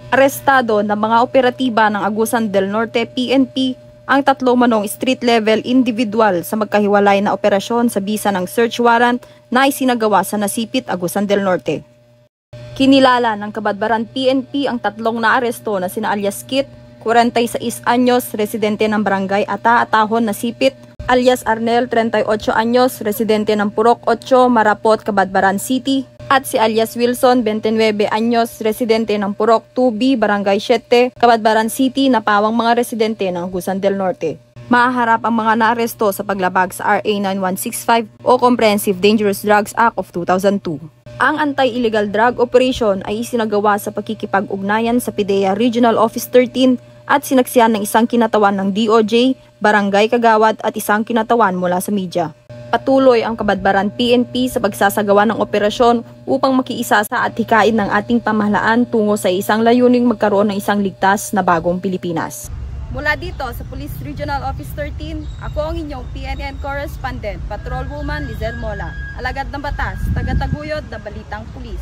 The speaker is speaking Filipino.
Arestado ng mga operatiba ng Agusan del Norte PNP ang 3 manong street-level individual sa magkahiwalay na operasyon sa bisa ng search warrant na isinagawa sa Nasipit, Agusan del Norte. Kinilala ng Kabadbaran PNP ang 3 naaresto na sina alias Kit, 46 anyos, residente ng Barangay Ata-Atahon, Nasipit, alias Arnel, 38 anyos, residente ng Purok 8, Marapot, Kabadbaran City, at si alias Wilson, 29 anyos, residente ng Purok 2B, Barangay 7, Kabadbaran City, na pawang mga residente ng Agusan del Norte. Maaharap ang mga naaresto sa paglabag sa RA 9165 o Comprehensive Dangerous Drugs Act of 2002. Ang anti-illegal drug operation ay isinagawa sa pakikipag-ugnayan sa PIDEA Regional Office 13 at sinaksihan ng isang kinatawan ng DOJ, Barangay Kagawad at isang kinatawan mula sa media. Patuloy ang Kabadbaran PNP sa pagsasagawa ng operasyon upang makiisa sa at hikain ng ating pamahalaan tungo sa isang layuning magkaroon ng isang ligtas na bagong Pilipinas. Mula dito sa Police Regional Office 13, ako ang inyong PNN Correspondent, Patrolwoman Lizelle Mola, alagad ng batas, taga-taguyod na Balitang Pulis.